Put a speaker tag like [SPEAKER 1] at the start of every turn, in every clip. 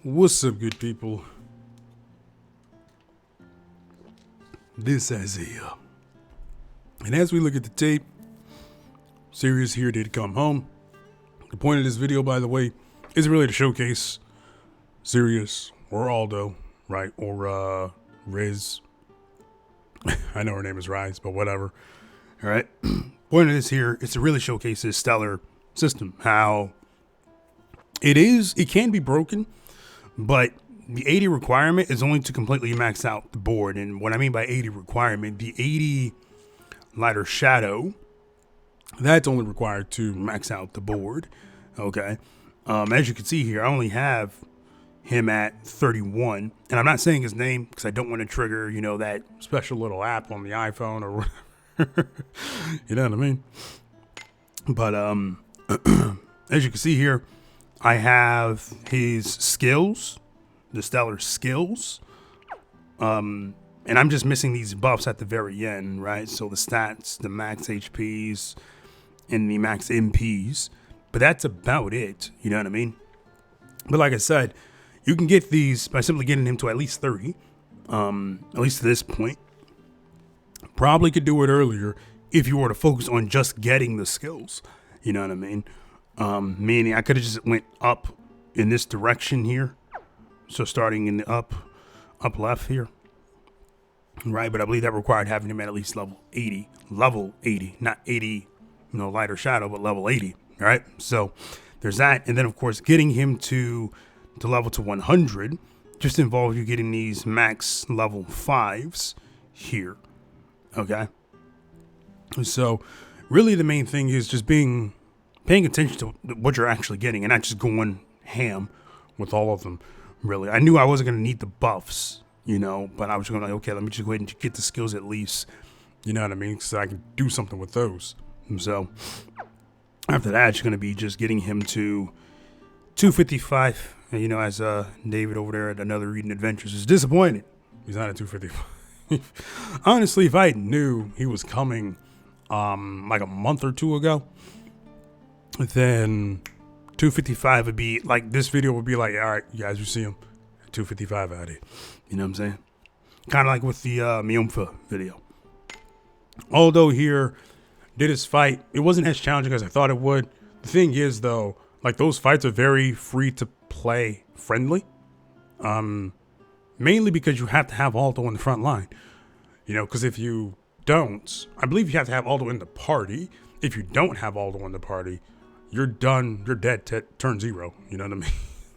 [SPEAKER 1] What's up, good people? This is Isaiah. And as we look at the tape, CERIUS here did come home. The point of this video, by the way, is really to showcase CERIUS or Aldo, right? Or Riz. I know her name is Rise, but whatever. All right. Point of this here is to really showcase this stellar system. How it can be broken, but the 80 requirement is only to completely max out the board. And what I mean by 80 requirement, the 80 lighter shadow, that's only required to max out the board. Okay. As you can see here, I only have him at 31. And I'm not saying his name because I don't want to trigger, that special little app on the iPhone or whatever. You know what I mean? But as you can see here, I have his skills, the stellar skills, and I'm just missing these buffs at the very end, right? So the stats, the max HPs, and the max MPs, but that's about it, you know what I mean? But like I said, you can get these by simply getting him to at least 30, at least to this point. Probably could do it earlier if you were to focus on just getting the skills, you know what I mean? Meaning I could have just went up in this direction here. So starting in the up left here. Right, but I believe that required having him at least level 80, not 80, lighter shadow, but level 80. All right. So there's that. And then of course, getting him to level to 100 just involves you getting these max level 5s here. Okay. So really the main thing is just paying attention to what you're actually getting and not just going ham with all of them. Really, I knew I wasn't going to need the buffs, but I was going to okay, let me just go ahead and get the skills at least, you know what I mean? So I can do something with those. And so after that, it's going to be just getting him to 255. And, as David over there at Anothereden Adventures is disappointed. He's not at 255. Honestly, if I knew he was coming like a month or two ago, then 255 would be like, this video would be like, all right, you guys, you see him at 255 out here. You know what I'm saying? Kind of like with the Miumfa video. Aldo here did his fight. It wasn't as challenging as I thought it would. The thing is, though, like those fights are very free to play friendly. Mainly because you have to have Aldo in the front line. Because if you don't, I believe you have to have Aldo in the party. If you don't have Aldo in the party, you're done. You're dead. Turn 0. You know what I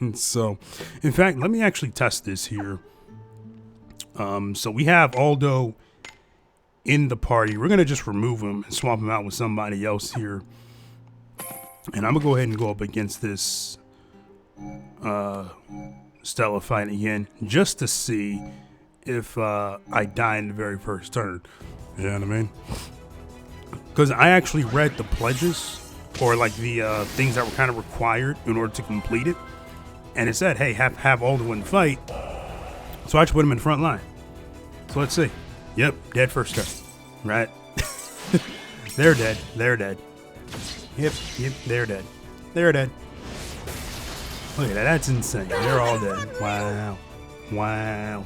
[SPEAKER 1] mean? So, in fact, let me actually test this here. So we have Aldo in the party. We're going to just remove him and swap him out with somebody else here. And I'm going to go ahead and go up against this Stella fight again just to see if I die in the very first turn. You know what I mean? Because I actually read the pledges or like the things that were kind of required in order to complete it. And it said, hey, have Aldo in the fight. So I just put him in the front line. So let's see. Yep, dead first turn. Right? They're dead. Yep, they're dead. They're dead. Look at that. That's insane. They're all dead. Wow.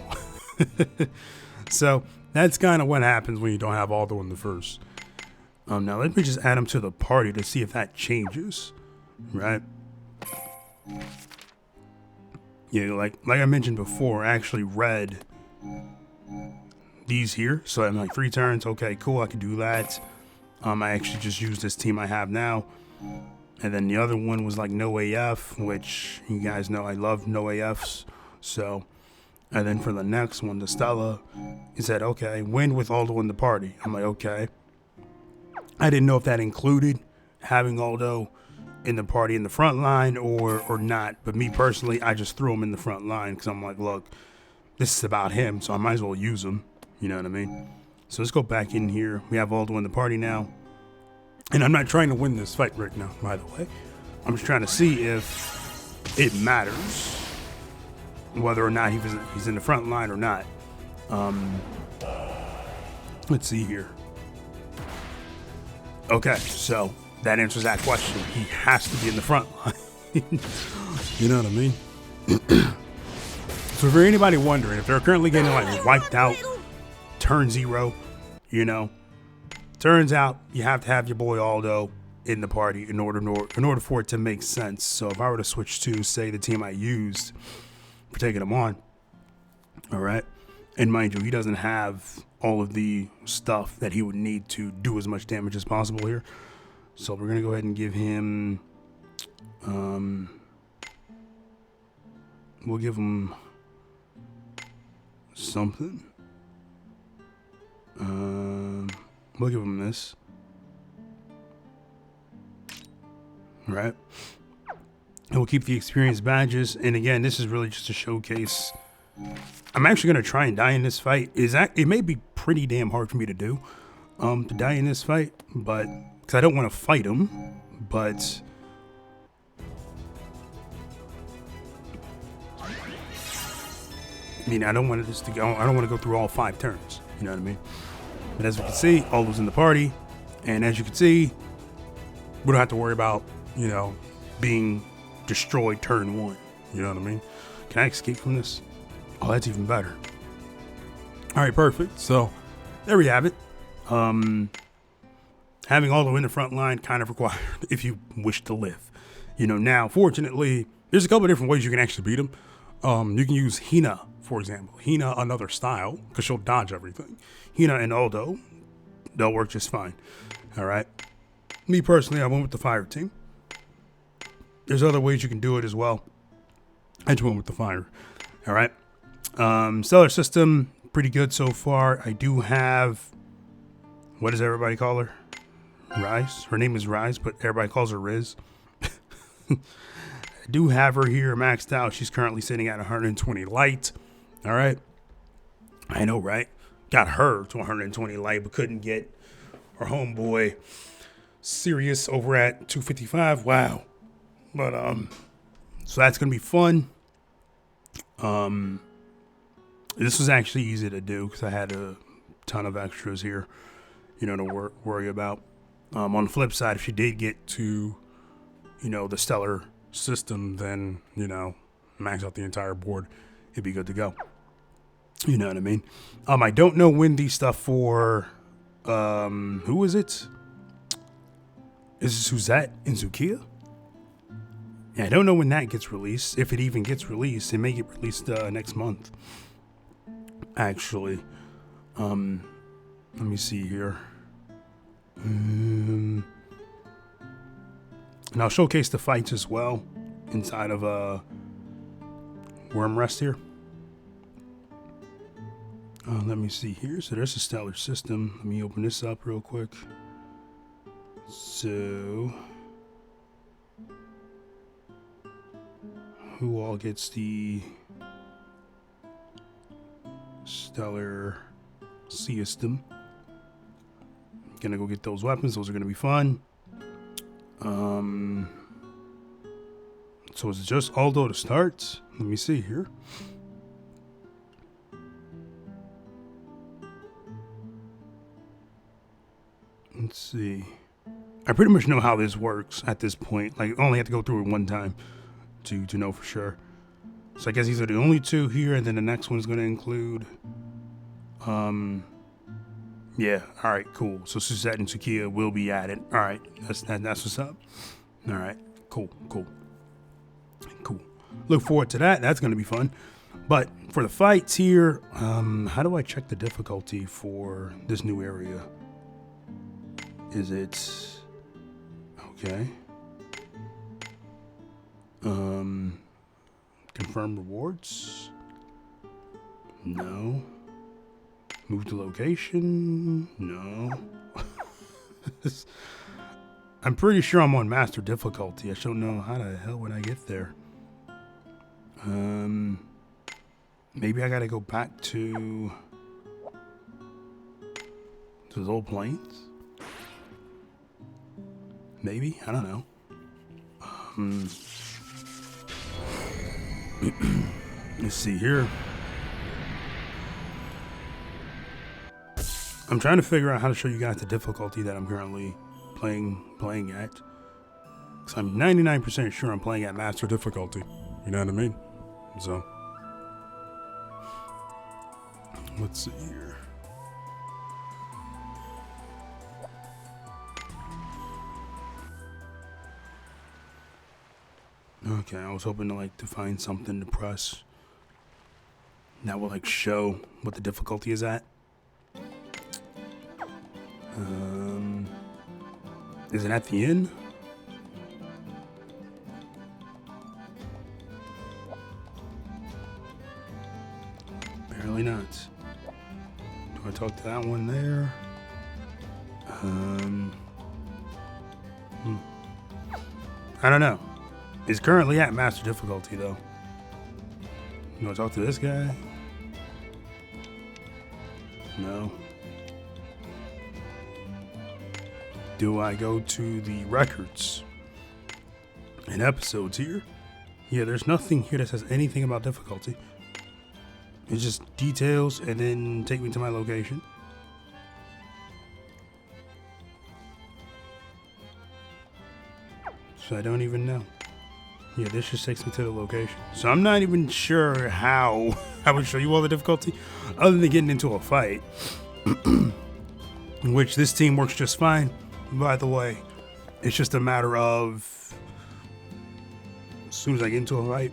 [SPEAKER 1] So that's kind of what happens when you don't have Aldo in the first. Now let me just add him to the party to see if that changes, right? Yeah, like I mentioned before, I actually read these here. So I'm like 3 turns. Okay, cool. I can do that. I actually just used this team I have now. And then the other one was like no AF, which you guys know I love no AFs. So, and then for the next one, the Stella, he said, okay, win with Aldo in the party. I'm like, okay. I didn't know if that included having Aldo in the party in the front line or not. But me personally, I just threw him in the front line because I'm like, look, this is about him, so I might as well use him. You know what I mean? So let's go back in here. We have Aldo in the party now. And I'm not trying to win this fight right now, by the way. I'm just trying to see if it matters whether or not he's in the front line or not. Let's see here. Okay, so that answers that question. He has to be in the front line. You know what I mean? So for anybody wondering, if they're currently getting like wiped out, turn 0, you know, turns out you have to have your boy Aldo in the party in order for it to make sense. So if I were to switch to, say, the team I used for taking him on, all right, and mind you, he doesn't have all of the stuff that he would need to do as much damage as possible here. So we're gonna go ahead and give him, we'll give him something. We'll give him this. All right. And we'll keep the experience badges. And again, this is really just a showcase. I'm actually going to try and die in this fight. It may be pretty damn hard for me to do, to die in this fight, but because I don't want to fight him, but I mean, I don't want this to go. I don't want to go through all 5 turns. You know what I mean? But as we can see, Aldo's in the party, and as you can see, we don't have to worry about, you know, being destroyed turn 1. You know what I mean? Can I escape from this? Oh, that's even better. All right, perfect. So there we have it. Having Aldo in the front line kind of required if you wish to live. You know, now, fortunately, there's a couple of different ways you can actually beat him. You can use Hina, for example. Hina, another style, because she'll dodge everything. Hina and Aldo, they'll work just fine. All right. Me personally, I went with the fire team. There's other ways you can do it as well. I just went with the fire. All right. Stellar system, pretty good so far. I do have, what does everybody call her? Rise. Her name is Rise, but everybody calls her Riz. I do have her here maxed out. She's currently sitting at 120 light. All right. I know, right? Got her to 120 light, but couldn't get our homeboy CERIUS over at 255. Wow. But so that's gonna be fun. This was actually easy to do because I had a ton of extras here, you know, to worry about. On the flip side, if you did get to, you know, the stellar system, then, you know, max out the entire board, it'd be good to go. You know what I mean? I don't know when the stuff for, who is it? Is it Suzette and Zukia? Yeah, I don't know when that gets released. If it even gets released, it may get released next month. Actually, let me see here. And I'll showcase the fights as well inside of Worm Rest here. Let me see here. So there's a stellar system. Let me open this up real quick. So who all gets the stellar system? Gonna go get those weapons. Those are gonna be fun. So is it just Aldo to start? Let me see here. Let's see. I pretty much know how this works at this point. Like, I only have to go through it one time to know for sure. So I guess these are the only 2 here, and then the next one's going to include, yeah, all right, cool. So Suzette and Zukia will be added. All right, that's what's up. All right, cool. Look forward to that. That's going to be fun. But for the fights here, how do I check the difficulty for this new area? Is it okay? Confirm rewards? No. Move to location? No. I'm pretty sure I'm on master difficulty. I just don't know how the hell would I get there. Maybe I gotta go back to those old planes. Maybe, I don't know. Let's see here. I'm trying to figure out how to show you guys the difficulty that I'm currently playing at. Because I'm 99% sure I'm playing at master difficulty. You know what I mean? So, Let's see here. Okay, I was hoping to find something to press that will show what the difficulty is at. Is it at the end? Apparently not. Do I talk to that one there? I don't know. It's currently at master difficulty though. You want to talk to this guy? No. Do I go to the records and episodes here? Yeah, there's nothing here that says anything about difficulty. It's just details and then take me to my location. So I don't even know. Yeah, this just takes me to the location. So I'm not even sure how I would show you all the difficulty other than getting into a fight. In which this team works just fine, by the way. It's just a matter of as soon as I get into a fight.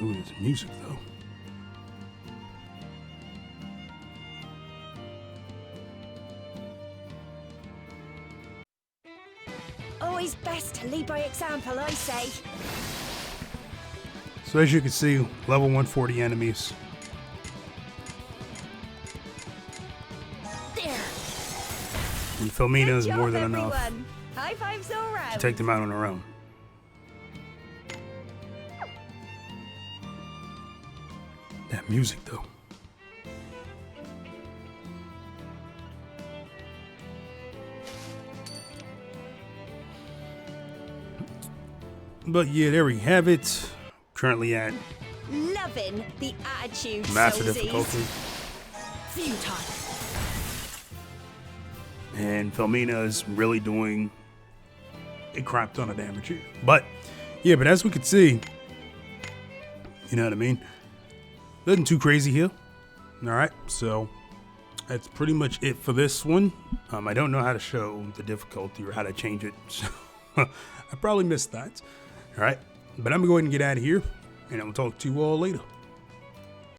[SPEAKER 1] Ooh, there's music though.
[SPEAKER 2] Always best to lead by example, I say.
[SPEAKER 1] So as you can see, level 140 enemies.
[SPEAKER 2] There.
[SPEAKER 1] And Filmina is more than
[SPEAKER 2] everyone.
[SPEAKER 1] enough
[SPEAKER 2] High fives all round.
[SPEAKER 1] to take them out on their own. That music though. But yeah, there we have it. Currently at
[SPEAKER 2] Loving the attitude,
[SPEAKER 1] master
[SPEAKER 2] Solsies.
[SPEAKER 1] difficulty.
[SPEAKER 2] Futile.
[SPEAKER 1] And Filmina is really doing a crap ton of damage here. But yeah, but as we could see, you know what I mean? Nothing too crazy here. Alright, so that's pretty much it for this one. I don't know how to show the difficulty or how to change it. So I probably missed that. Alright, but I'm going to go ahead and get out of here, and I will talk to you all later.